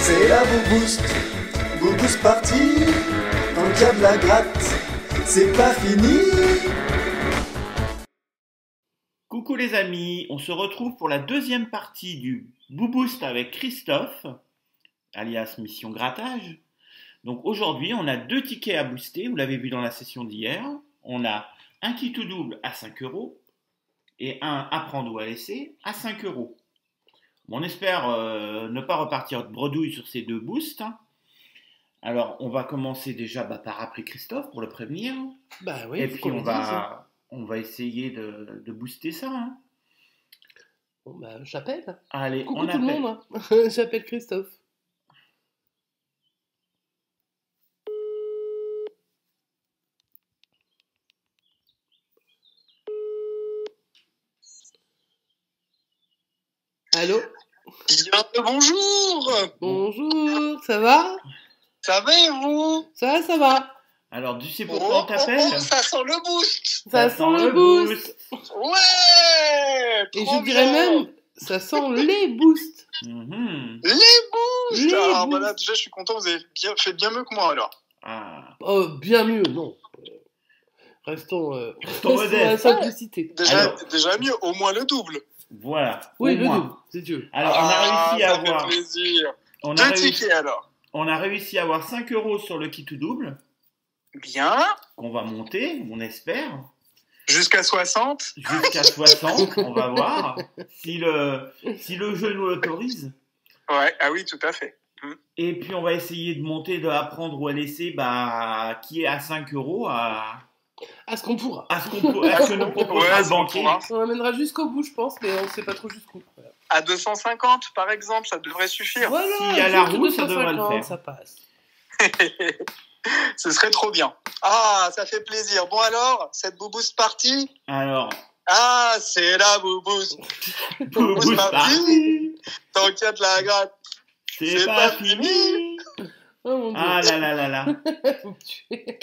C'est la Bouboost, Bouboost party. Tant qu'il y a de la gratte, c'est pas fini. Coucou les amis, on se retrouve pour la deuxième partie du Bouboost avec Christophe, alias Mission Grattage. Donc aujourd'hui, on a 2 tickets à booster, vous l'avez vu dans la session d'hier. On a un kit ou double à 5 € et un à prendre ou à laisser à 5 €. Bon, on espère ne pas repartir de bredouille sur ces 2 boosts. Alors, on va commencer déjà par appeler Christophe pour le prévenir. Bah oui, et puis on va essayer de booster ça. Hein. Bon bah j'appelle. Allez, Coucou on tout appelle. le monde. Hein. J'appelle Christophe. Allô? Bien, bonjour. Bonjour, ça va? Ça va et vous? Ça va. Alors, tu sais pourquoi on t'appelle? Ça sent le boost. Ça sent le boost. Ouais. Et trop je dirais bien. même, ça sent les boosts. Mhm. Les boosts. Les Alors boosts. voilà, déjà je suis content, vous avez fait bien mieux que moi alors. Ah. Oh, bien mieux, non. Restons à la modeste. simplicité. Déjà mieux, au moins le double. Voilà. Oui, au le moins. double, c'est Dieu. Alors, on a réussi à ça avoir. fait plaisir. On a 2 réussi, tickets alors. on a réussi à avoir 5 € sur le kit ou double Bien. qu'on va monter, on espère, Jusqu'à 60. jusqu'à 60. On va voir si le jeu nous l'autorise. Ouais, ah oui, tout à fait. Et puis, on va essayer de monter, de apprendre ou à laisser, qui est à 5 € À ce qu'on pourra. à ce que nous proposera Ouais, le ce qu'on banquier. pourra. On l'amènera jusqu'au bout, je pense, mais on ne sait pas trop jusqu'où. Voilà. À 250 par exemple, ça devrait suffire. Voilà, S'il y a la juste roue, ça devrait le 250, faire. ça passe. Ce serait trop bien. Ah, ça fait plaisir. Bon alors, cette Bouboost party. Alors, Ah, c'est la Bouboost. Bouboost party. Tant qu'il y a de la gratte. c'est pas fini. Oh mon Dieu. Ah là là là là. Faut me tuer.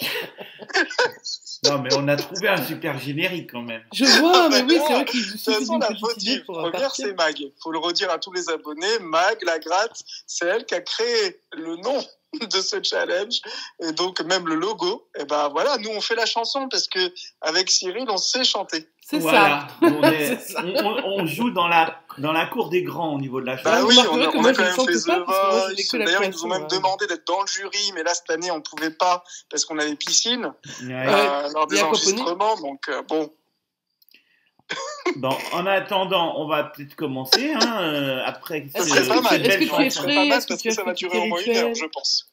Non, mais on a trouvé un super générique quand même. Je vois, mais oui, non, c'est vrai qu'il De suffit toute façon, d'une la petite idée fautive pour première, partir. c'est Mag. Il faut le redire à tous les abonnés. Mag, la gratte, c'est elle qui a créé le nom de ce challenge. Et donc, même le logo. Et ben voilà, nous, on fait la chanson parce que avec Cyril, on sait chanter. C'est Voilà. ça. C'est ça. On joue dans la cour des grands au niveau de la Bah chose. oui, vous on remarquerez a, que on moi, a je quand ne même chante fait pas, The parce que moi, je n'ai Voice. que la D'ailleurs, ils nous ont création, même demandé d'être dans le jury, mais là, cette année, on pouvait pas parce qu'on avait piscine Ouais. lors des et à enregistrements. Donc, bon. Bon, en attendant, on va peut-être commencer. Après, Ce Est-ce serait pas mal. est-ce que tu es Ce serait prêt? pas mal Est-ce que parce tu que as ça fait va tes durer au moins 1 heure, rituels? je pense.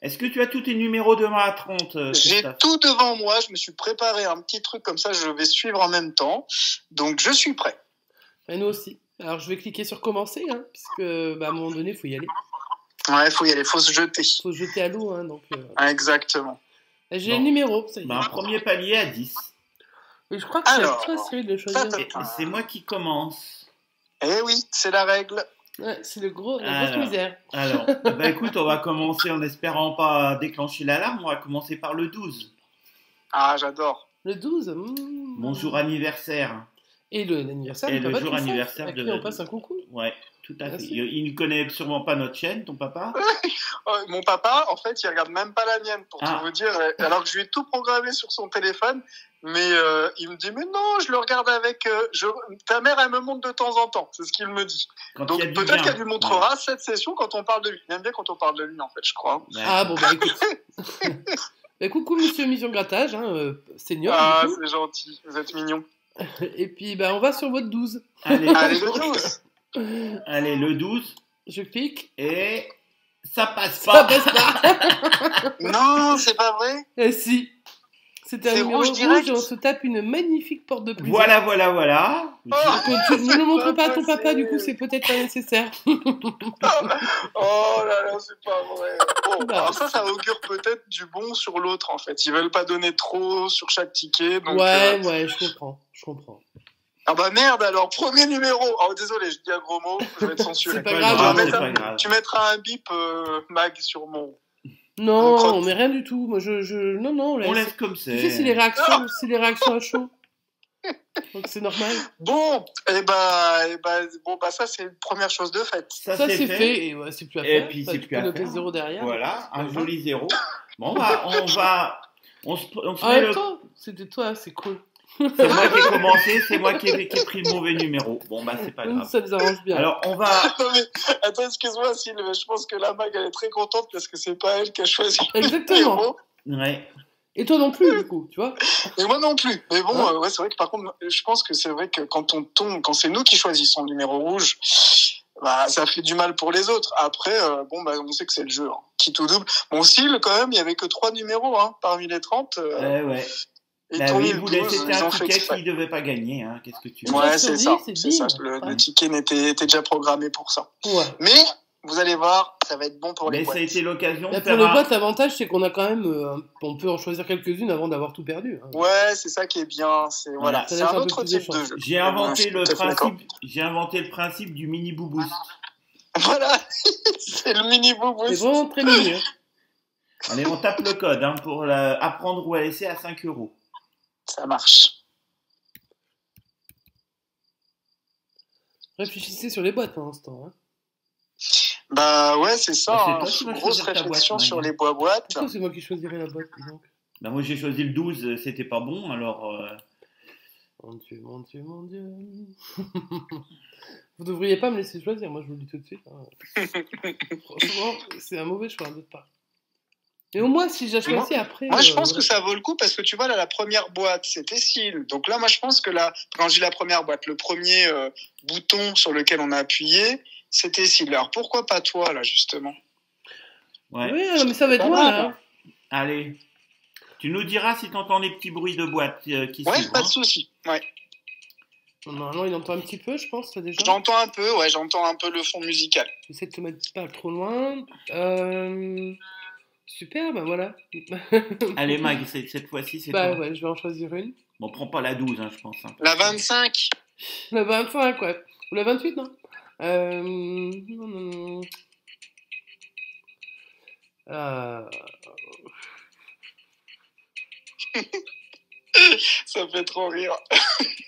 Est-ce que tu as tous tes numéros de 1 à 30, J'ai Christophe? tout devant moi, je me suis préparé un petit truc comme ça, je vais suivre en même temps. Donc je suis prêt. Et nous aussi. Alors, je vais cliquer sur commencer, hein, puisque à un moment donné, il faut y aller. Ouais, faut y aller, faut se jeter. Il faut se jeter à l'eau. Hein, donc, Exactement. j'ai Bon. le numéro, ça y est. Un premier palier à 10. Et je crois que c'est à Alors, toi, Cyril, de le choisir. ça, Et c'est moi qui commence. Eh oui, c'est la règle. Ouais, c'est la grosse misère. Alors, écoute, on va commencer en espérant pas déclencher l'alarme. On va commencer par le 12. Ah, j'adore. Le 12. Mon jour anniversaire. Et l'anniversaire Et du le papa de jour Christophe, anniversaire à de qui on passe un concours. Ouais, tout à fait. Merci. Il ne connaît sûrement pas notre chaîne, ton papa. Mon papa, en fait, il regarde même pas la mienne, pour Ah. tout vous dire. Alors que je lui ai tout programmé sur son téléphone. Mais il me dit, mais non, je le regarde avec... Ta mère, elle me montre de temps en temps. C'est ce qu'il me dit. Quand Donc il y a du peut-être bien. qu'elle lui montrera cette session quand on parle de lui. Il aime bien quand on parle de lui, en fait, je crois. Ouais. Ah bon, bah écoute. Bah, coucou, monsieur Mission Grattage, hein, senior. Ah, du coup. c'est gentil, vous êtes mignon. Et puis, bah, on va sur votre 12. Allez, Allez, le 12. allez, le 12. Je clique. Et ça passe Ça pas. passe pas. Non, c'est pas vrai. Eh si. C'était un C'est numéro rouge rouge direct. et on se tape une magnifique porte de prison. Voilà. Donc, ne le montre pas à ton possible. papa, du coup, c'est peut-être pas nécessaire. Oh là là, c'est pas vrai. Bon, Non. alors ça augure peut-être du bon sur l'autre, en fait. Ils veulent pas donner trop sur chaque ticket. Donc, Ouais, je comprends. Ah bah merde, alors, premier numéro. Oh, désolé, je dis un gros mot, je vais être censuré. C'est pas Pas grave, grave, hein. c'est pas grave. Tu mettras un bip, Mag, sur mon... Non, crotte. mais rien du tout. Moi, non, On laisse comme Tu sais, c'est. c'est les réactions à chaud. Donc c'est normal. Bon, ça c'est une première chose de faite. Ça, Ça c'est fait, et ouais, c'est plus à Et faire. puis, Bah, c'est tu plus peux à noter faire. 0 derrière. Voilà, un Voilà. joli 0. Bon, on se En met même le... temps, c'était toi, c'est cool. C'est moi qui ai commencé, c'est moi qui ai pris le mauvais numéro. Bon, bah, c'est pas grave. Ça nous arrange bien. Alors, on va... Non mais, attends, excuse-moi, Sylvain, je pense que la Mag, elle est très contente parce que c'est pas elle qui a choisi le Exactement. numéro. Ouais. Et toi non plus, du coup, tu vois. Et moi non plus. Mais bon, Hein ouais, c'est vrai que par contre, je pense que c'est vrai que quand on tombe, quand c'est nous qui choisissons le numéro rouge, bah, ça fait du mal pour les autres. Après, on sait que c'est le jeu, hein. Qui tout double. Bon, Syl, quand même, il y avait que 3 numéros, hein, parmi les 30. Ouais. Et Bah ton oui, 1012, c'était ils un ont fait ticket exprès. qui devait pas gagner, hein. Qu'est-ce que tu veux? Ouais, Ouais, c'est sur ça. 10, C'est ça. c'est Le bim. ticket était déjà programmé pour ça. Ouais. Mais, vous allez voir, ça va être bon pour les Mais ça a boîtes. été l'occasion de Bah, pour faire les un... boîtes, l'avantage, c'est qu'on a quand même. On peut en choisir quelques-unes avant d'avoir tout perdu. Hein. Ouais, c'est ça qui est bien. C'est Voilà. voilà, Ça c'est laisse un un peu autre plus de type de chance. jeu. J'ai Mais bon, inventé je suis tout à fait d'accord. j'ai inventé le principe du mini booboost. Voilà, c'est le mini boubou. C'est vraiment très mignon. Allez, on tape le code hein, pour apprendre ou à laisser à 5 €. Ça marche. Réfléchissez sur les boîtes pour l'instant. Hein. Bah ouais, c'est ça. Bah, c'est hein. toi qui vas Grosse choisir ta réflexion boîte, sur Maï. les boîtes. Pourquoi c'est moi qui choisirais la boîte, dis donc? Bah, moi j'ai choisi le 12, c'était pas bon, alors... Mon Dieu, mon Dieu, mon Dieu. Vous devriez pas me laisser choisir, moi je vous le dis tout de suite. Hein. Franchement, c'est un mauvais choix de votre part. Mais au moins, si j'ai choisi après. Moi, je pense que voilà. ça vaut le coup parce que tu vois, là, la première boîte, c'était Syl. Donc là, moi, je pense que là, quand je dis la première boîte, le premier bouton sur lequel on a appuyé, c'était Syl. Alors pourquoi pas toi, là, justement? Ouais. Oui, mais ça va être Pas moi mal. là. Allez. Tu nous diras si t'entends les petits bruits de boîte qui Ouais, suivent. pas hein. de souci. Ouais. Normalement, il entend un petit peu, je pense, ça déjà. J'entends un peu, j'entends un peu le fond musical. J'essaie de te mettre pas trop loin. Super, bah voilà. Allez, Mag, cette fois-ci, c'est Bah toi. ouais, je vais en choisir une. Bon, prends pas la 12, hein, je pense. hein. La 25. La 25, ouais. Ou la 28, non non. Ça fait trop rire.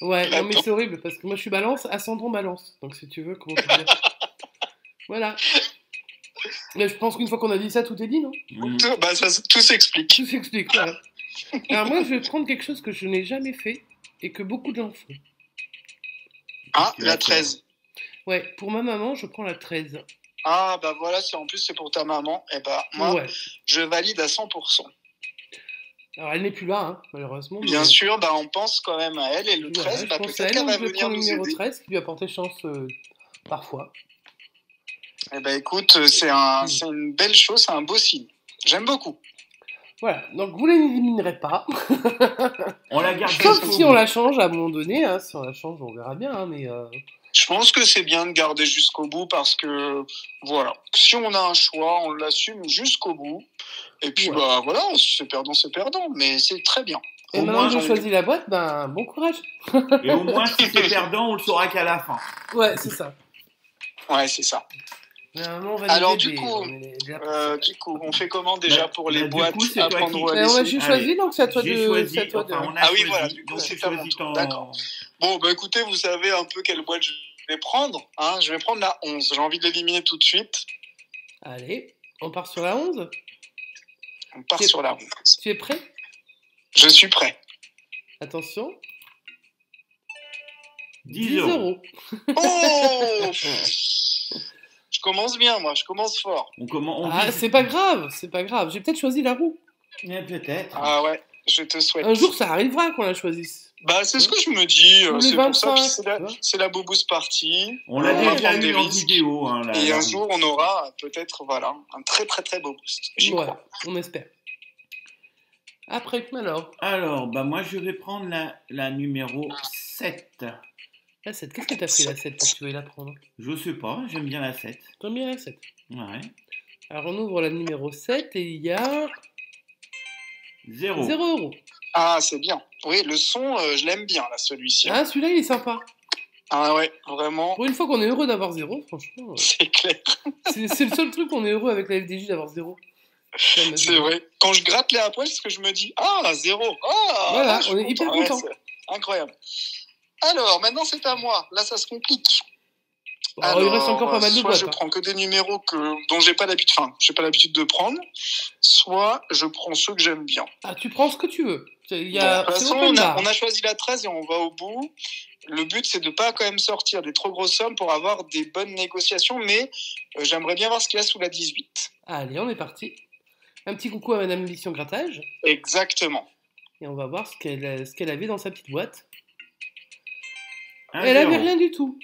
Ouais, non mais Attends. c'est horrible parce que moi je suis balance, ascendant balance. Donc si tu veux, comment te dire. Voilà. Mais je pense qu'une fois qu'on a dit ça, tout est dit, non? Mm. Tout s'explique. Tout s'explique, voilà. Alors moi je vais prendre quelque chose que je n'ai jamais fait et que beaucoup de gens font. Ah, Tu la vas 13. Ouais, pour ma maman, je prends la 13. Ah, bah voilà, en plus c'est pour ta maman. Eh bah, moi, Ouais. je valide à 100%. Alors elle n'est plus là, hein, malheureusement. Bien mais- sûr, bah, on pense quand même à elle. Et le Voilà, 13, je bah, pense à peut-être elle, qu'elle donc va je vais venir prendre le nous numéro aider. 13 qui lui a porté chance parfois. Eh ben écoute, c'est une belle chose, c'est un beau signe. J'aime beaucoup. Voilà, donc vous l'éliminerez pas. On la garde Sauf jusqu'au si bout. on la change à un moment donné. Hein. Si on la change, on verra bien. Hein, mais Je pense que c'est bien de garder jusqu'au bout parce que, voilà, si on a un choix, on l'assume jusqu'au bout. Et puis, Ouais. bah voilà, c'est perdant, mais c'est très bien. et Au maintenant moins, que on- j'ai choisi la boîte, ben bon courage. Et au moins, si c'est perdant, on le saura qu'à la fin. Ouais, c'est ça. Ouais, c'est ça. Normalement, on va Alors, nous du aider, coup, on est déjà Du coup, on fait comment déjà Bah, pour les bah, du boîtes coup, c'est à toi prendre qui- ou à Ben, laisser j'ai Allez. choisi, donc c'est à toi J'ai de. choisi, c'est à toi enfin, de... on a Ah oui, choisi. voilà, du coup, Donc, c'est tu à choisis mon tour. ton... D'accord. Bon, bah écoutez, vous savez un peu quelle boîte je vais prendre. Hein, je vais prendre la 11. J'ai envie de l'éliminer tout de suite. Allez, on part sur la 11. On part C'est- sur la 11. Tu es prêt? Je suis prêt. Attention. 10 10 €. euros. Oh Je commence bien, moi. Je commence fort. On Ah, vise- c'est pas grave, c'est pas grave. J'ai peut-être choisi la roue. Peut-être. Ah ouais, je te souhaite. Un jour, ça arrivera qu'on la choisisse. Bah, c'est ce que je me dis. Ou les C'est pour ça. 25, Puis c'est tu vois. la Bobous Party. On l'a Ouais, va déjà prendre des eu en risques. vidéo. Hein, Et un jour, on aura peut-être voilà, un très très très beau boost. J'y Ouais, crois. on espère. Après, alors. Alors, bah moi, je vais prendre la numéro 7. La 7, qu'est-ce que t'as fait la 7 pour que tu veuilles la prendre? Je sais pas, j'aime bien la 7. T'aimes bien la 7. Ouais. Alors, on ouvre la numéro 7 et il y a 0. 0 euros. Ah, c'est bien. Oui, le son, je l'aime bien, là, celui-ci. Ah, celui-là, il est sympa. Ah ouais, vraiment, Pour une fois qu'on est heureux d'avoir 0, franchement, c'est clair. c'est le seul truc qu'on est heureux avec la FDJ d'avoir 0. C'est vrai. Quand je gratte les à poil, c'est ce que je me dis. Ah, 0. Ah, Voilà, je suis on est hyper content. content. Incroyable. Alors, maintenant, c'est à moi. Là, ça se complique. Alors, il reste encore pas mal de soit boîtes. je prends que des numéros dont j'ai pas l'habitude de prendre, soit je prends ceux que j'aime bien. Ah, tu prends ce que tu veux. De toute façon, on a choisi la 13 et on va au bout. Le but, c'est de pas quand même sortir des trop grosses sommes pour avoir des bonnes négociations, mais j'aimerais bien voir ce qu'il y a sous la 18. Allez, on est parti. Un petit coucou à Madame Mission Grattage. Exactement. Et on va voir ce qu'elle avait dans sa petite boîte. Un Elle zéro. avait rien du tout.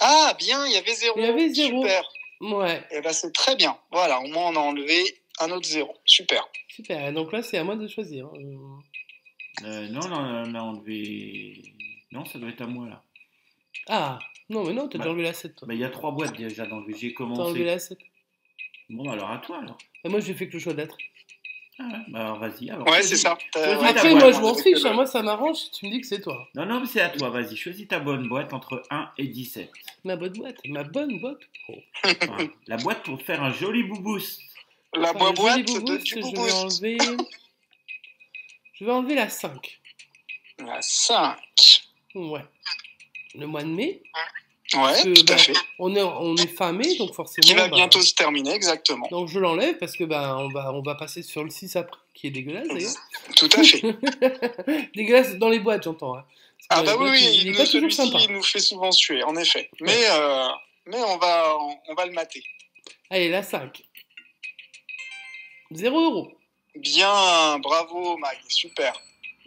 Ah, bien, il y avait 0. Il y avait 0. Super. Ouais, Et ben c'est très bien. Voilà, au moins on a enlevé un autre 0. Super. super. Donc là, c'est à moi de choisir. Non, on a enlevé. Non, ça doit être à moi là. Ah, non, mais non, t'as Bah. déjà enlevé la 7, toi. Bah, il y a 3 boîtes déjà d'enlever. J'ai T'as enlevé commencé. la 7. Bon, alors à toi alors. Et moi, j'ai fait que le choix d'être. Ah ouais, bah alors vas-y. Alors, Ouais, choisis. c'est ça. Choisis Ouais, ta Après, boîte. moi, je m'en avec fiche. le- Hein. Moi, ça m'arrange si tu me dis que c'est toi. Non, non, mais c'est à toi, vas-y. Choisis ta bonne boîte entre 1 et 17. Ma bonne boîte. Ma bonne boîte. Oh. Voilà. La boîte pour faire un joli boubous. La Enfin, le boîte joli de boubous, du je vais boubous. enlever... Je vais enlever la 5. La 5. Ouais. Le mois de mai. Ouais, que, tout à bah, fait. On est fin mai, donc forcément... Qui va bah, bientôt se terminer, exactement. Donc je l'enlève parce que bah, on va passer sur le 6 après, qui est dégueulasse d'ailleurs. Tout à fait. Dégueulasse dans les boîtes, j'entends. Hein. Ah Parce que bah dans les oui, boîtes, oui, il est pas toujours celui-ci, sympa. il nous fait souvent suer, en effet. Mais on va le mater. Allez, la 5. 0 €. Bien, bravo Mag, super.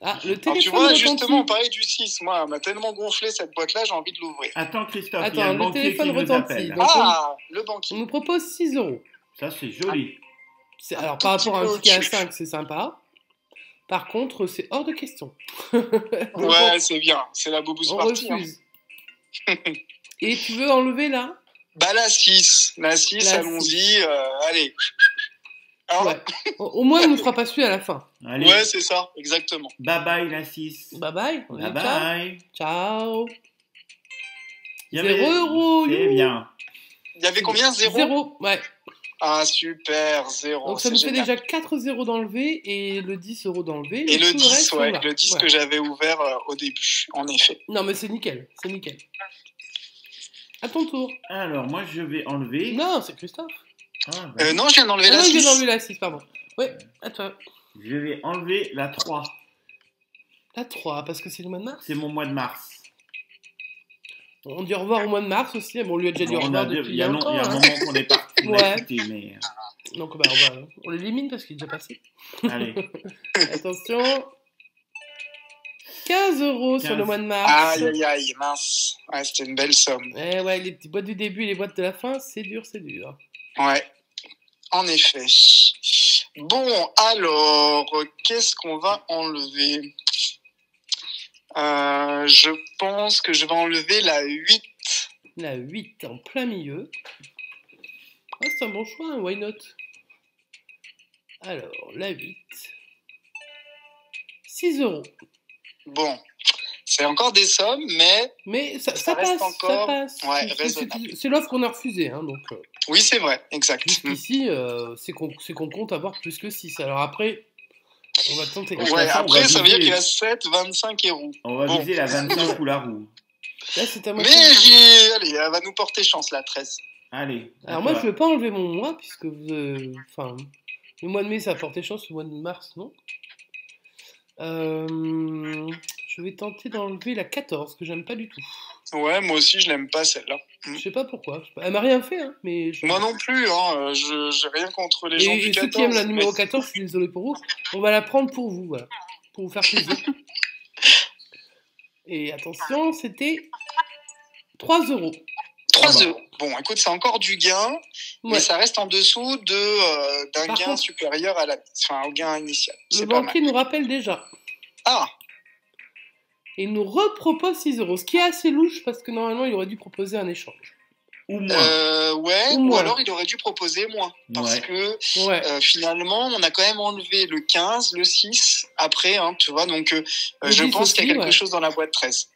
Ah, le Alors, tu téléphone vois, retentit. justement, on parlait du 6. Moi, elle m'a tellement gonflé cette boîte-là, j'ai envie de l'ouvrir. Attends, Christophe, il y a Attends, le le banquier téléphone qui nous retentit. appelle. Donc, Ah, le on banquier. nous propose 6 €. Ça, c'est joli. Alors, tout par petit rapport à peu un ticket à au-dessus. 5, c'est sympa. Par contre, c'est hors de question. Ouais, c'est bien. C'est la boubous On partie. Hein. refuse. Et tu veux enlever là? Bah, la 6. La 6, La allons-y. Allez. Alors, Ouais. Au moins, il ne nous fera pas suer à la fin. Allez, ouais, c'est ça, exactement. bye bye la 6. Bye bye. On Bye dit ciao. bye. Ciao. Il y avait- 0 €. C'est youhou. bien. Il y avait combien 0? 0. Ouais. Ah, super, 0. Donc ça c'est nous fait génial. déjà 4 0 d'enlever et le 10 € d'enlever. Et le tout 10, reste, on ouais, va. le 10 Ouais. que j'avais ouvert au début, en effet. Non, mais c'est nickel. C'est nickel. À ton tour. Alors, moi, je vais enlever. Non, c'est Christophe. Ah, bah, Non, je viens d'enlever Ah la non, j'ai 6. enlevé la 6, pardon. Ouais, à toi. Je vais enlever la 3. La 3, parce que c'est le mois de mars. C'est mon mois de mars. On dit au revoir au mois de mars aussi. Bon, on lui a déjà dit au Bon, revoir il depuis y a un longtemps. moment Hein. qu'on est parti. On Ouais. a quitté, mais. Donc, bah, on l'élimine parce qu'il est déjà passé. Allez. Attention. 15 € sur 15. le mois de mars. Aïe, aïe, aïe, mince. Ouais, c'était une belle somme. Eh ouais, les petites boîtes du début et les boîtes de la fin, c'est dur, c'est dur. Ouais, en effet. Bon, alors, qu'est-ce qu'on va enlever? Je pense que je vais enlever la 8. La 8 en plein milieu. Ah, c'est un bon choix, hein, why not? Alors, la 8. 6 €. Bon, c'est encore des sommes, mais Mais ça Ça passe, reste encore- ça passe. ouais, C'est- raisonnable. c'est l'offre qu'on a refusée, hein, donc oui, c'est vrai, exact. jusqu'ici, c'est qu'on compte avoir plus que 6. Alors après, on va tenter. toute Ouais, façon, on après, va ça veut dire viser- qu'il y a 7, 25 et roux. On va Bon. viser la 25 ou la roue. Là, c'est à moi. Mais allez, elle va nous porter chance, la 13. Allez. à Alors moi, toi. je ne veux pas enlever mon mois, puisque enfin, le mois de mai, ça a porté chance, le mois de mars, non. Je vais tenter d'enlever la 14, que j'aime pas du tout. Ouais, moi aussi, je l'aime pas, celle-là. Je sais pas pourquoi. Elle m'a rien fait, hein, mais... Moi non plus, hein, j'ai rien contre les gens du Et 14. ceux qui aiment la mais- numéro 14, je suis désolé pour vous. On va la prendre pour vous, voilà. Pour vous faire plaisir. Et attention, c'était 3 €. 3 Ah bah. euros. Bon, écoute, c'est encore du gain, mais Ouais. ça reste en dessous d'un Par gain contre- supérieur au gain initial. Le C'est pas mal. banquier nous rappelle déjà. Ah, Et il nous repropose 6 €. Ce qui est assez louche, parce que normalement, il aurait dû proposer un échange. Ou moins. ouais, Ou ou moins. alors il aurait dû proposer moins. Parce Ouais. que Ouais. finalement, on a quand même enlevé le 15, le 6, après, hein, tu vois, donc Le je 10 pense qu'il y a aussi, quelque ouais. chose dans la boîte 13.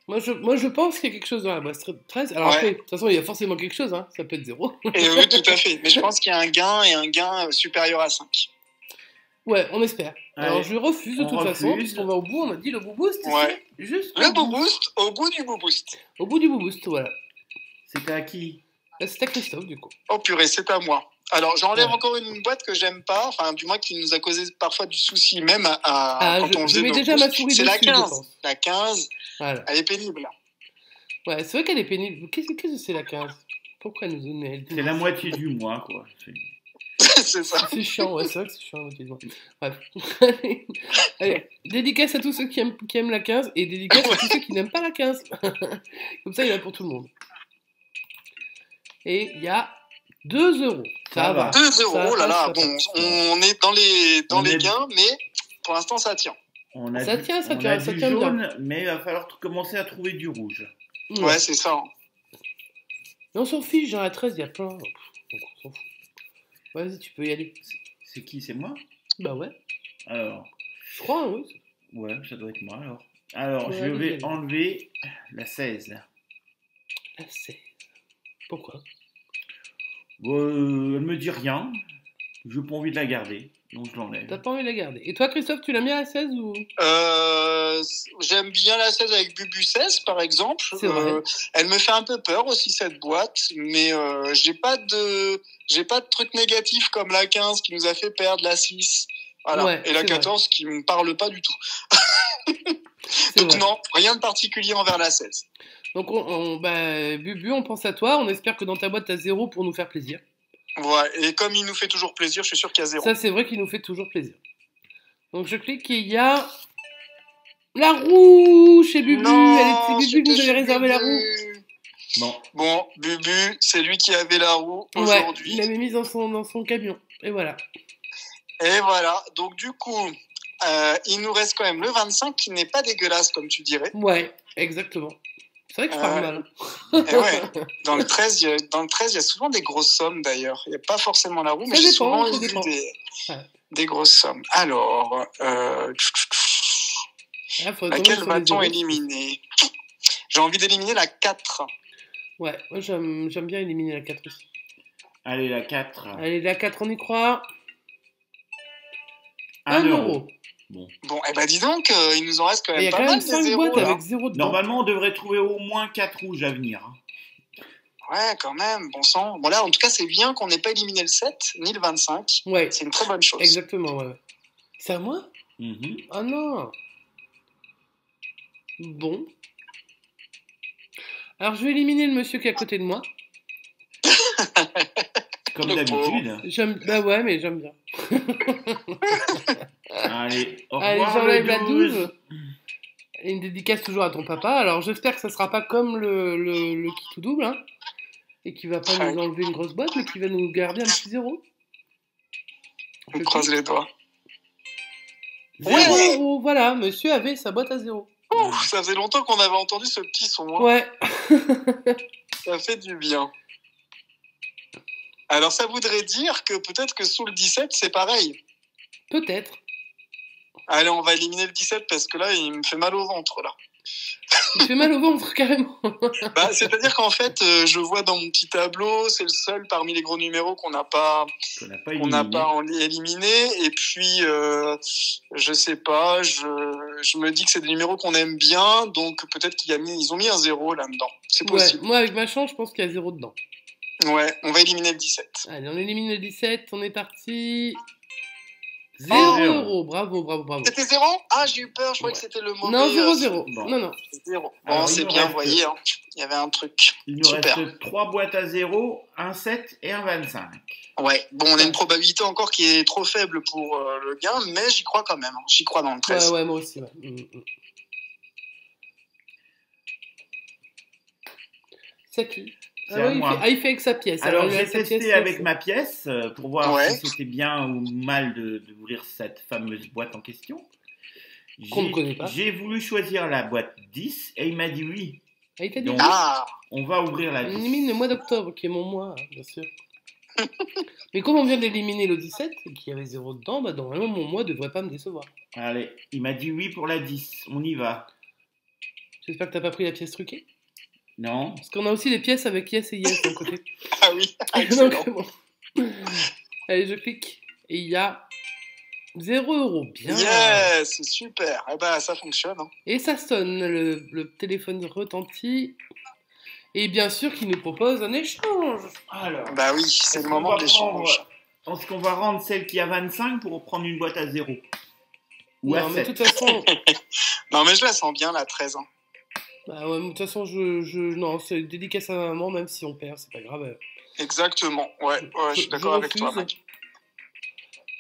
Moi, je pense qu'il y a quelque chose dans la boîte 13. Alors Ouais. après, de toute façon, il y a forcément quelque chose, hein. Ça peut être 0. Et oui, tout à fait. Mais je pense qu'il y a un gain et un gain supérieur à 5. Ouais, on espère. Alors Allez, je refuse de on toute façon, refuse. puisqu'on va au bout, on a dit le bouboost, Ouais. c'est juste Le Boost, au bout du Boost. au bout du bouboost, voilà. C'était à qui? C'est à Christophe, du coup. Oh purée, c'est à moi. Alors, j'enlève Ouais. encore une boîte que j'aime pas, enfin, du moins qui nous a causé parfois du souci, même quand on je faisait mets nos déjà boosts. ma souris C'est dessus, la je 15. pense. La 15, Voilà. elle est pénible. Ouais, c'est vrai qu'elle est pénible. Qu'est-ce que c'est la 15? Pourquoi nous donner elle C'est la moitié du mois, quoi. C'est ça. C'est chiant, ouais, c'est vrai que c'est chiant. Bref. Allez. Allez, dédicace à tous ceux qui aiment la 15 et dédicace à tous ceux qui n'aiment pas la 15. Comme ça, il y en a pour tout le monde. Et il y a 2 euros. Ça va. 2 Ça euros, oh là là. passe, ça Bon, passe. on est dans On les est- gains, mais pour l'instant, ça tient. Ça tient, ça on tient, a ça du tient bien. jaune, mais il va falloir commencer à trouver du rouge. Ouais, c'est ça. Mais on s'en fiche, dans la 13, il y a plein. Donc, on s'en fout. Vas-y, tu peux y aller. C'est qui? C'est moi? Bah ouais, Alors, je crois, hein, oui. ouais, ça doit être moi alors. Alors, Ouais, je allez, vais allez. enlever la 16. La 16. Pourquoi? Bon, elle me dit rien. Je n'ai pas envie de la garder, donc je T'as l'enlève. pas envie de la garder. Et toi, Christophe, tu l'as mis à la 16 ou... J'aime bien la 16 avec Bubu 16, par exemple. C'est vrai. Elle me fait un peu peur aussi, cette boîte, mais j'ai pas de truc négatif comme la 15 qui nous a fait perdre, la 6. Voilà. Ouais, et la c'est 14 qui me parle pas du tout. C'est Donc vrai. non, rien de particulier envers la 16. Donc, bah, Bubu, on pense à toi. On espère que dans ta boîte, t'as 0 pour nous faire plaisir. Ouais, et comme il nous fait toujours plaisir, je suis sûr qu'il y a 0. Ça, c'est vrai qu'il nous fait toujours plaisir. Donc, je clique et il y a... La roue chez Bubu. C'est Bubu qui nous avait réservé la roue. Bon, Bubu, c'est lui qui avait la roue Ouais, aujourd'hui. il l'avait mise dans son camion. Et voilà. Et voilà, donc du coup, il nous reste quand même le 25 qui n'est pas dégueulasse, comme tu dirais. Ouais, exactement. C'est vrai que je parle mal. Et ouais, dans le 13, il y a souvent des grosses sommes d'ailleurs. Il n'y a pas forcément la roue, mais Ça j'ai dépend, souvent ça vu dépend. des grosses sommes. Alors, Ah, faudrait laquelle tomber sur va-t-on les zéros. éliminer? J'ai envie d'éliminer la 4. Ouais, moi j'aime bien éliminer la 4 aussi. allez, la 4. Allez, la 4, on y croit. 1 1 euro. euro. Bon, eh ben dis donc, il nous en reste quand Il y même a pas quand même mal des 5 zéros boîtes là. avec 0 dedans. Normalement, on devrait trouver au moins 4 rouges à venir. hein. Ouais, quand même, bon sang. Bon là, en tout cas, c'est bien qu'on n'ait pas éliminé le 7, ni le 25. Ouais, C'est une très bonne chose. exactement, ouais. C'est à moi? Mhm. Ah non. Bon. Alors, je vais éliminer le monsieur qui est à côté de moi. Comme Le d'habitude. Bah ouais, mais j'aime bien. Allez, au Allez, revoir j'enlève le la 12. 12. Et une dédicace toujours à ton papa. Alors, j'espère que ça sera pas comme le qui tout double, hein. Et qui va pas nous enlever une grosse boîte, mais qui va nous garder un petit 0. On croise les doigts. 0 Ouais. euros, voilà, monsieur avait sa boîte à 0. Ouf, ça faisait longtemps qu'on avait entendu ce petit son. Hein. Ouais. Ça fait du bien. Alors, ça voudrait dire que peut-être que sous le 17, c'est pareil. Peut-être. Allez, on va éliminer le 17 parce que là, il me fait mal au ventre, là. Il fait mal au ventre, carrément. Bah, c'est-à-dire qu'en fait, je vois dans mon petit tableau, c'est le seul parmi les gros numéros qu'on n'a pas Qu'on n'a pas éliminé. éliminé. Et puis, je sais pas, je me dis que c'est des numéros qu'on aime bien, donc peut-être ils ont mis un 0 là-dedans. C'est Ouais, possible. moi, avec ma chance, je pense qu'il y a 0 dedans. Ouais, on va éliminer le 17. Allez, on élimine le 17, on est parti. 0 Oh. euros, bravo, bravo, bravo. C'était 0? Ah, j'ai eu peur, je croyais que c'était le mauvais. Non, 0-0. Bon. Non, non. 0. Alors, Bon, il c'est nous bien, reste- vous voyez, hein. Il y avait un truc. Il nous Super. reste 3 boîtes à 0, un 7 et un 25. Ouais, bon, on a une probabilité encore qui est trop faible pour le gain, mais j'y crois quand même. Hein. J'y crois dans le 13. Ouais, moi aussi, ouais. C'est qui? C'est à moi. Il fait avec sa pièce. Alors, il a j'ai sa testé pièce, avec ma pièce pour voir Ouais. si c'était bien ou mal d'ouvrir cette fameuse boîte en question. Qu'on ne connaît pas. J'ai voulu choisir la boîte 10 et il m'a dit oui. Ah, il t'a dit Donc, Ah, on va ouvrir la On 10. élimine le mois d'octobre, qui est mon mois, bien sûr. Mais comme on vient d'éliminer le 17, et qu'il y avait 0 dedans, bah normalement mon mois devrait pas me décevoir. Allez, il m'a dit oui pour la 10. On y va. J'espère que t'as pas pris la pièce truquée. Non. Parce qu'on a aussi les pièces avec yes et yes d'un côté. ah oui, excellent. Donc, bon. Allez, je clique. Et il y a €0. Bien. Yes, c'est super. Eh ben, ça fonctionne. Hein. Et ça sonne, le téléphone retentit. Et bien sûr qu'il nous propose un échange. Alors, Bah oui, c'est le moment de l'échange. Est-ce qu'on va rendre celle qui a 25 pour prendre une boîte à 0 ou à Non, mais de 7? toute façon... Non, mais je la sens bien, la 13 ans. Bah ouais, mais de toute façon, non, c'est dédicace à ma maman, même si on perd, c'est pas grave. Exactement. Ouais, je suis d'accord avec toi, refuse. mec.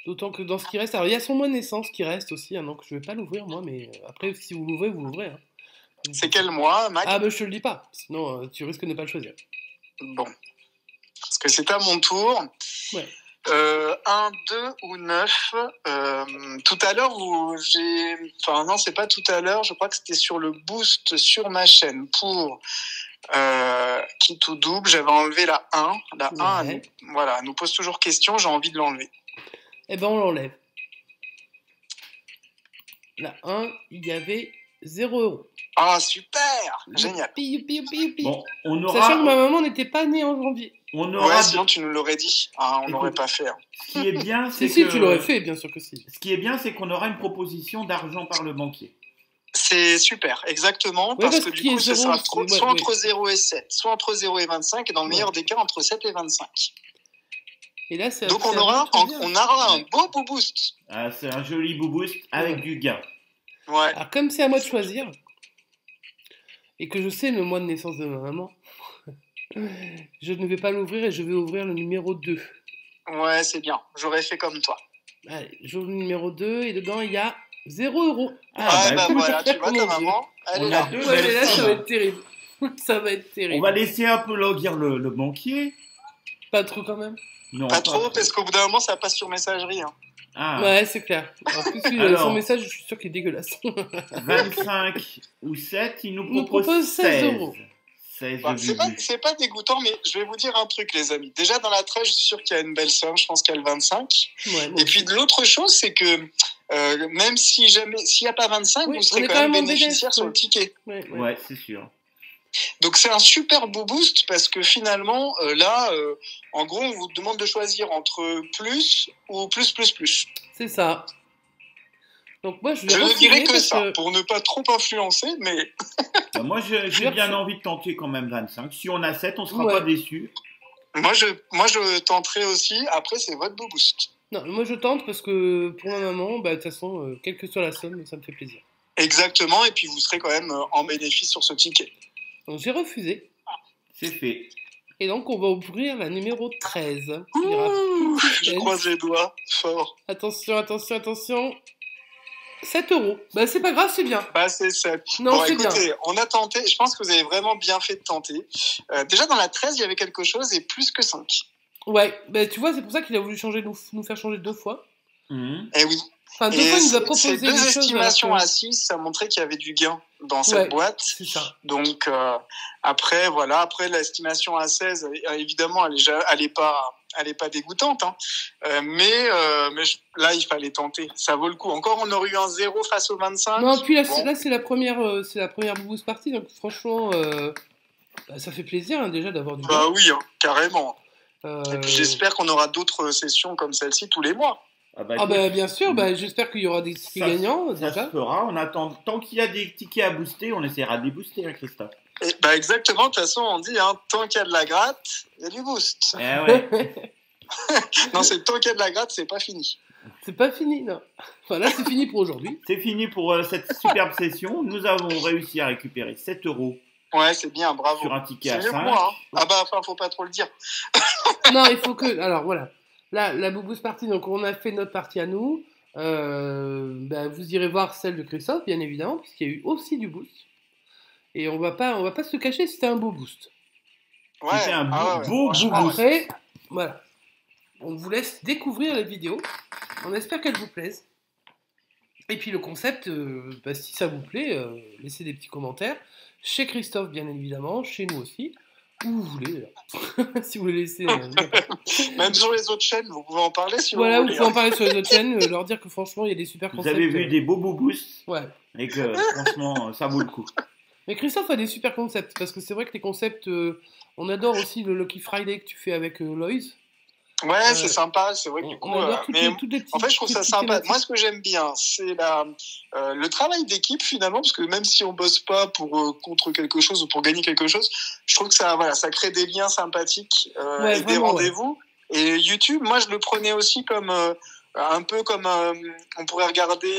D'autant que dans ce qui reste, alors il y a son mois de naissance qui reste aussi, hein, donc je vais pas l'ouvrir moi, mais après si vous l'ouvrez, vous l'ouvrez. Hein. C'est quel mois, Mac? Ah bah je te le dis pas, sinon tu risques de ne pas le choisir. Bon. Parce que c'est à mon tour. Ouais. 1, 2 ou 9. Tout à l'heure, enfin non, c'est pas tout à l'heure, je crois que c'était sur le boost sur ma chaîne pour qui tout double, j'avais enlevé la 1. La 1, Ouais. voilà, elle nous pose toujours question, j'ai envie de l'enlever. Eh ben on l'enlève. La 1, il y avait €0. Ah, super! Génial. Youpi. Bon, on Sachant que ma aura, maman n'était pas née en janvier. on Ouais, aura sinon tu nous l'aurais dit. Ah, on Écoute, n'aurait pas fait. Hein. ce qui est bien, c'est Si, que tu l'aurais fait, bien sûr que si. Ce qui est bien, c'est qu'on aura une proposition d'argent par le banquier. C'est super, exactement, Ouais, parce parce que qu'il du y coup, a ce zéro, sera c'est- ouais, soit ouais. entre 0 et 7, soit entre 0 et 25, et dans le meilleur des cas, entre 7 et 25. Et là, c'est Donc c'est on aura, à vous de choisir. on aura un beau boost. Ah, c'est un joli boost avec Ouais. du gain. Ouais. Alors comme c'est à moi de choisir, et que je sais le mois de naissance de ma maman, je ne vais pas l'ouvrir et je vais ouvrir le numéro 2. Ouais, c'est bien. J'aurais fait comme toi. Allez, j'ouvre le numéro 2 et dedans il y a €0. Ah, bah écoute, voilà, tu vois, mon ta Dieu. maman, elle On est a là. deux Ouais, mais là, belles ça sommes. va être terrible. Ça va être terrible. On va laisser un peu languir le banquier. Pas trop quand même. Non, Pas trop, parce qu'au bout d'un moment, ça passe sur messagerie. Hein. Ah, Ouais, c'est clair. En plus, Alors. son message, je suis sûr qu'il est dégueulasse. 25 ou 7, il nous Il nous propose propose 16 16 €. 16 Bah, de c'est pas dégoûtant, mais je vais vous dire un truc, les amis. Déjà, dans la 13, je suis sûr qu'il y a une belle somme. Je pense qu'il y a le 25. Ouais, bon. Et puis, de l'autre chose, c'est que même s'il n'y a pas 25, Oui, vous serez on est quand quand même même en bénéficiaire bénéfice, sur ouais. le ticket. Ouais. Ouais, c'est sûr. Donc, c'est un super beau boost parce que finalement, là, en gros, on vous demande de choisir entre plus ou plus. C'est ça. Donc moi, je vais Je ne refuser dirais que parce ça, pour ne pas trop influencer, mais Bah, moi, j'ai Je bien refuse. envie de tenter quand même 25. Si on a 7, on sera Ouais. pas déçus. moi, je tenterai aussi. Après, c'est votre beau boost. Non, moi je tente parce que pour ma maman, bah, de toute façon, quelle que soit la somme, ça me fait plaisir. Exactement, et puis vous serez quand même en bénéfice sur ce ticket. Donc j'ai refusé. C'est fait. Et donc on va ouvrir la numéro 13. Il y aura Ouh, plus de je suspense. croise les doigts, fort. Attention. 7 €. Bah c'est pas grave, c'est bien. Bah, c'est 7. Non, Bon, c'est bien. écoutez, on a tenté, je pense que vous avez vraiment bien fait de tenter. Déjà, dans la 13, il y avait quelque chose, et plus que 5. Ouais, bah tu vois, c'est pour ça qu'il a voulu nous faire changer 2 fois. Mhm. Eh oui. Enfin, 2 Et fois, il nous a ces proposé des deux choses. estimations alors que- à 6, ça montrait qu'il y avait du gain dans cette Ouais. boîte. C'est ça. Donc, après, voilà. Après, l'estimation à 16, évidemment, elle est pas dégoûtante. Hein. Mais là, il fallait tenter. Ça vaut le coup. Encore, on aurait eu un 0 face au 25. Non, puis là, Bon. là c'est la première boost partie, donc franchement, bah, ça fait plaisir hein, déjà d'avoir du Bah gain. oui, hein, carrément. Euh, Et puis, j'espère qu'on aura d'autres sessions comme celle-ci tous les mois. Ah bah, Ah écoute, bah bien sûr, bah, j'espère qu'il y aura des tickets Ça- gagnants ça déjà. se fera. On attend. Tant qu'il y a des tickets à booster, on essaiera de les booster, hein, Christophe. Et, bah exactement. De toute façon, on dit, hein, tant qu'il y a de la gratte, il y a du boost. Eh ouais. Non, c'est tant qu'il y a de la gratte, c'est pas fini. C'est pas fini, non. Enfin là, c'est fini pour aujourd'hui. C'est fini pour cette superbe session. Nous avons réussi à récupérer 7 € Ouais, c'est bien, bravo. sur un ticket C'est à mieux que 5. moi. Hein. Ah bah, enfin, faut pas trop le dire. Non, il faut que. Alors voilà. Là, la boost partie, donc on a fait notre partie à nous. Bah, vous irez voir celle de Christophe, bien évidemment, puisqu'il y a eu aussi du boost. Et on va pas se cacher, c'était un beau boost. Ouais. C'était un Ah ouais, beau franchement, boost. Après, voilà. On vous laisse découvrir la vidéo. On espère qu'elle vous plaise. Et puis le concept, bah, si ça vous plaît, laissez des petits commentaires. Chez Christophe, bien évidemment. Chez nous aussi. Où vous voulez. Là. Si vous voulez laisser. Même sur les autres chaînes, vous pouvez en parler si Voilà, vous vous voulez. pouvez en parler sur les autres chaînes. Leur dire que franchement, il y a des super Vous concepts. avez vu des beaux boosts Ouais. et que franchement, ça vaut le coup. Mais Christophe a des super concepts. Parce que c'est vrai que les concepts. On adore aussi le Lucky Friday que tu fais avec Loïs. Ouais, c'est sympa, c'est vrai que du coup. On adore Mais toutes les petites, en fait, je trouve ça petites sympa. thématiques. Moi, ce que j'aime bien, c'est le travail d'équipe finalement, parce que même si on bosse pas pour contre quelque chose ou pour gagner quelque chose, je trouve que ça crée des liens sympathiques Ouais, et des vraiment, rendez-vous. Et YouTube, moi, je le prenais aussi comme un peu comme on pourrait regarder.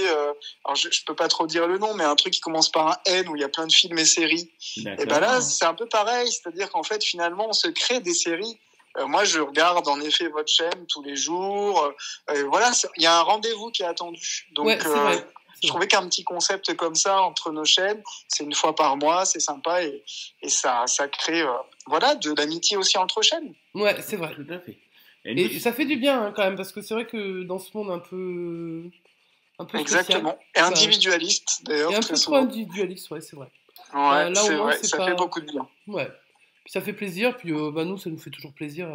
Alors, je peux pas trop dire le nom, mais un truc qui commence par un N où il y a plein de films et séries. Et ben là, c'est un peu pareil, c'est-à-dire qu'en fait, finalement, on se crée des séries. Moi, je regarde en effet votre chaîne tous les jours. Voilà, il y a un rendez-vous qui est attendu. Donc, Ouais, c'est vrai. je trouvais qu'un petit concept comme ça entre nos chaînes, c'est une fois par mois, c'est sympa et ça crée voilà de l'amitié aussi entre chaînes. Ouais, c'est vrai. Tout à fait. Et ça fait du bien hein, quand même, parce que c'est vrai que dans ce monde un peu exactement. spécial, Et individualiste d'ailleurs. Et un très peu trop souvent. individualiste, ouais, c'est vrai. Ouais, là, au c'est moins, vrai, c'est ça pas... fait beaucoup de bien. Ouais. Puis ça fait plaisir, puis nous, ça nous fait toujours plaisir.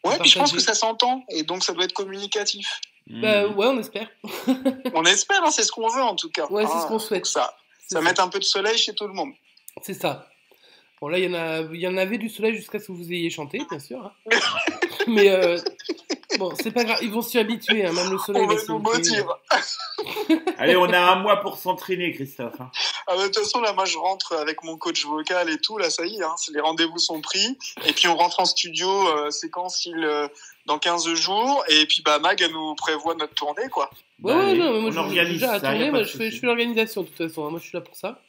Ouais, puis je pense partager. que ça s'entend, et donc ça doit être communicatif. Ouais, on espère. On espère, hein, c'est ce qu'on veut en tout cas. Ouais, c'est ce qu'on souhaite. Ça mette un peu de soleil chez tout le monde. C'est ça. Bon, là, il y en avait du soleil jusqu'à ce que vous ayez chanté, bien sûr. Hein. Mais bon, c'est pas grave, ils vont s'y habituer, hein, même le soleil. On va nous maudire. Allez, on a un mois pour s'entraîner, Christophe. Hein. Ah, de toute façon, là, moi, je rentre avec mon coach vocal et tout. Là, ça y est, hein, les rendez-vous sont pris. Et puis, on rentre en studio, séquence dans 15 jours. Et puis, Mag, elle nous prévoit notre tournée, quoi. Ouais, allez, non, mais moi, on organise déjà, ça. moi, je fais l'organisation, de toute façon. Hein, moi, je suis là pour ça.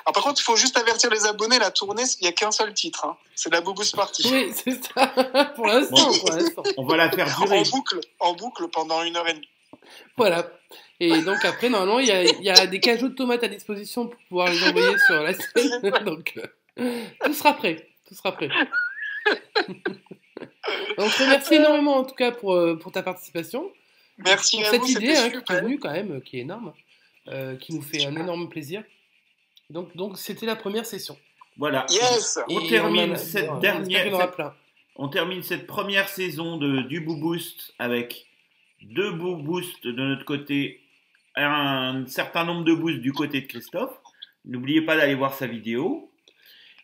Alors, par contre, il faut juste avertir les abonnés, la tournée, il n'y a qu'un seul titre. Hein. C'est la Boubous Party. Oui, c'est ça. pour l'instant. On va la faire durer. En boucle pendant 1h30. Voilà. Et donc après, normalement, il y a des cajots de tomates à disposition pour pouvoir les envoyer sur la scène. Donc, tout sera prêt. On te remercie énormément, en tout cas, pour ta participation. Merci pour à cette vous, idée c'était qui super. est venue quand même, qui est énorme, qui nous fait un énorme plaisir. Donc c'était la première session. Voilà. Yes. On termine on termine cette première saison du Booboost avec 2 Booboosts de notre côté, un certain nombre de boosts du côté de Christophe. N'oubliez pas d'aller voir sa vidéo.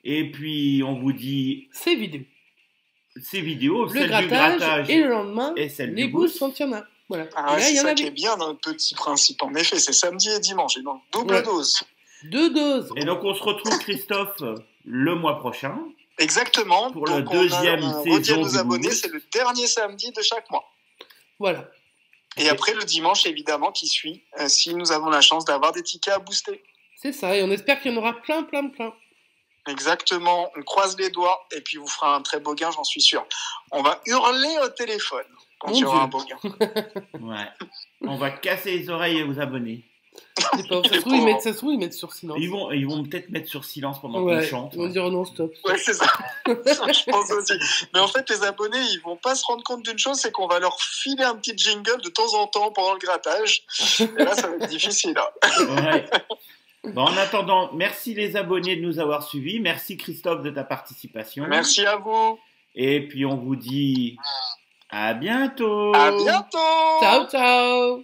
Et puis on vous dit ces vidéos, le celle du grattage et le lendemain, et celle les du boosts quand il y en a. Voilà. Ah ouais, c'est ça qui est bien dans notre petit principe. En effet, c'est samedi et dimanche. Et donc, double dose. 2 doses. Et donc, on se retrouve, Christophe, le mois prochain. Exactement. Pour donc, la deuxième on saison redit à nos du abonnés, Bouboost. c'est le dernier samedi de chaque mois. Voilà. Et après, le dimanche, évidemment, qui suit, si nous avons la chance d'avoir des tickets à booster. C'est ça. Et on espère qu'il y en aura plein. Exactement. On croise les doigts et puis vous fera un très beau gain, j'en suis sûr. On va hurler au téléphone quand il y aura un beau gain. Ouais. On va casser les oreilles aux abonnés. Ça se trouve, ils mettent sur silence. Ils vont peut-être mettre sur silence pendant qu'on chante. Ils vont dire non, stop. Ouais, c'est ça. Je pense aussi. Mais en fait, les abonnés, ils vont pas se rendre compte d'une chose, c'est qu'on va leur filer un petit jingle de temps en temps pendant le grattage. Et là, ça va être difficile. Hein. Ouais. Bon, en attendant, merci les abonnés de nous avoir suivis. Merci Christophe de ta participation. Merci à vous. Et puis on vous dit à bientôt. À bientôt. Ciao.